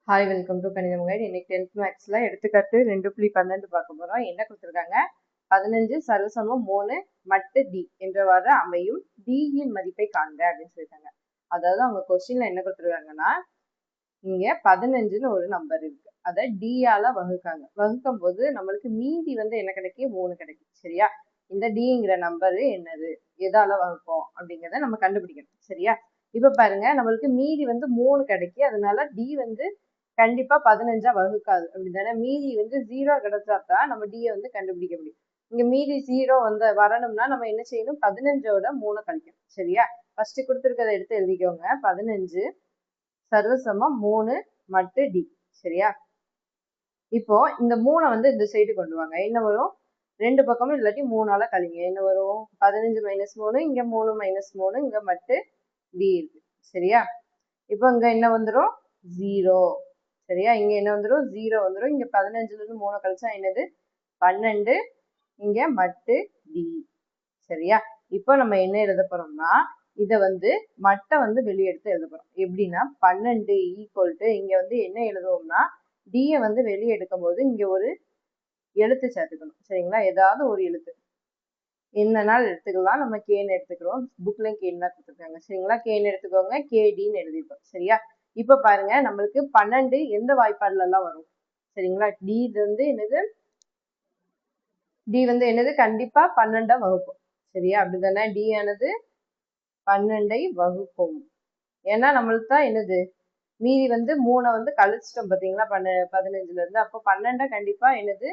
Hi welcome to கணிதம் guide. இன்னைக்கு 10th மேக்ஸ்ல எடுத்துக்காட்டு 2.12 பார்க்க போறோம். என்ன கொடுத்துருக்காங்க? 15 சரசமம் 3 மட்டு டி என்றவாறு அமையும் டி யின் மதிப்பை காண்க அப்படின்னு சொல்லிட்டாங்க. அதாவது அவங்க கொஸ்டின்ல என்ன கொடுத்துருக்காங்கன்னா, இங்க 15ன்னு ஒரு நம்பர் இருக்கு, அதை டி ஆல வகுக்காங்க. வகுக்கும் போது நம்மளுக்கு மீதி வந்து என்ன கிடைக்கும்? 3 கிடைக்கும். சரியா? இந்த டிங்கிற நம்பரு என்னது, எதால வகுப்போம் அப்படிங்கிறத நம்ம கண்டுபிடிக்கணும். சரியா? இப்ப பாருங்க, நம்மளுக்கு மீதி வந்து 3 கிடைக்கு. அதனால டி வந்து கண்டிப்பா 15ஆ வகுக்காது. அப்படிதானே? மீதி வந்து 0 கிடைச்சாதான் நம்ம டி வந்து கண்டுபிடிக்க முடியும். இங்க மீதி 0 வந்து வரணும்னா நம்ம என்ன செய்யணும்? 15ஓட 3 கழிக்கணும். சரியா? ஃபர்ஸ்ட் கொடுத்துருக்கதை எடுத்து எழுதிக்கோங்க. 15 சர்வசமம் 3 மட்டு டி. சரியா? இப்போ இந்த 3 வந்து இந்த சைடு கொண்டு வாங்க. என்ன வரும்? ரெண்டு பக்கமும் இல்லாட்டி 3ஆல கழிங்க. என்ன வரும்? 15 - 3, இங்க 3 - 3, இங்க மட்டு டி இருக்கு. சரியா? இப்போ இங்க என்ன வந்துடும்? 0. சரியா? இங்க என்ன வந்துடும்? 0 வந்துடும். இங்க 15ல இருந்து 3 கழிச்சா என்னது? 12. இங்க மட்டு டி. சரியா? இப்போ நம்ம என்ன எழுத போறோம்னா, இத வந்து மட்டை வந்து வெளியே எடுத்து எழுத போறோம். எப்படின்னா 12 ஈக்குவல் டு இங்க வந்து என்ன எழுதுவோம்னா, டிய வந்து வெளியே எடுக்கும் போது இங்க ஒரு எழுத்து சேர்த்துக்கணும். சரிங்களா? ஏதாவது ஒரு எழுத்து என்ன நாள் எடுத்துக்கலாம். நம்ம கேன்னு எடுத்துக்கிறோம். புக்லயும் கேன்னு தான் கொடுத்துருக்காங்க. சரிங்களா? கேன்னு எடுத்துக்கோங்க. கேடின்னு எழுதிப்போம். சரியா? இப்ப பாருங்க, நம்மளுக்கு 12 எந்த வாய்ப்பாடுல எல்லாம் வரும்? சரிங்களா? டி வந்து என்னது? டி வந்து என்னது? கண்டிப்பா 12 வகுப்போம். சரியா? அப்படிதானே? டி ஆனது 12 வகுப்போம். ஏன்னா நம்மளுக்கு தான் என்னது, மீதி வந்து 3 வந்து கழிச்சிட்டோம் பாத்தீங்களா? 15ல இருந்து. அப்போ 12 கண்டிப்பா என்னது?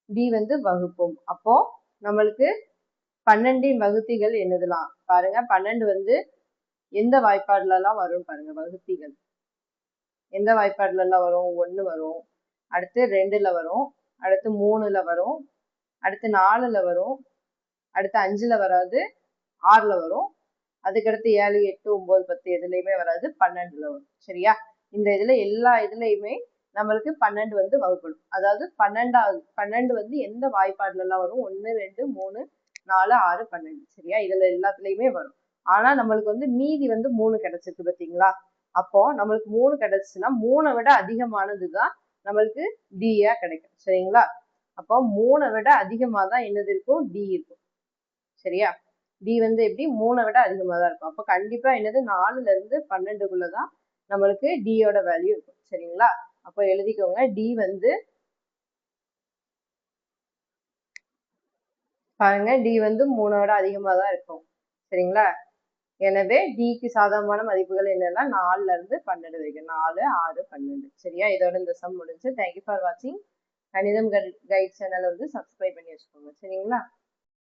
டி வந்து வகுப்போம். அப்போ நம்மளுக்கு 12 வகுத்திகள் என்னதுலாம் பாருங்க. 12 வந்து எந்த வாய்ப்பாடுல எல்லாம் வரும் பாருங்க. வகுத்திகள் எந்த வாய்ப்பாடுல எல்லாம் வரும்? 1 வரும், அடுத்து 2ல வரும், அடுத்து 3ல வரும், அடுத்து 4ல வரும், அடுத்து 5ல வராது, 6ல வரும், அதுக்கடுத்து 7, 8, 9, 10 எதுலையுமே வராது, 12ல வரும். சரியா? இந்த இதுல எல்லா இதுலயுமே நம்மளுக்கு 12 வந்து வகுப்படும். அதாவது 12 வந்து எந்த வாய்ப்பாடுல எல்லாம் வரும்? 1, 2, 3, 4, 6, 12. சரியா? இதுல எல்லாத்துலயுமே வரும். ஆனா நம்மளுக்கு வந்து மீதி வந்து 3 கிடைச்சிருக்கு பாத்தீங்களா? அப்போ நம்மளுக்கு 3 கிடைச்சுன்னா 3 விட அதிகமானதுதான் நம்மளுக்கு டியா கிடைக்கும். சரிங்களா? அப்போ 3 விட அதிகமா தான் என்னது இருக்கும்? டி இருக்கும். சரியா? டி வந்து எப்படி? 3 விட அதிகமா தான் இருக்கும். அப்போ கண்டிப்பா என்னது? 4ல இருந்து 12க்குள்ளதான் நம்மளுக்கு டியோட வேல்யூ இருக்கும். சரிங்களா? அப்போ எழுதிக்கோங்க. டி வந்து பாருங்க, டி வந்து 3 விட அதிகமா தான் இருக்கும். சரிங்களா? எனவே டிக்கு சாதகமான மதிப்புகள் என்னன்னா 4ல இருந்து 12 வரைக்கும். 4, 6, 12. சரியா? இதோட இந்த சம் முடிஞ்சு. தேங்க்யூ ஃபார் வாட்சிங். கணிதம் கைட் சேனல் வந்து சப்ஸ்கிரைப் பண்ணி வச்சுக்கோங்க. சரிங்களா?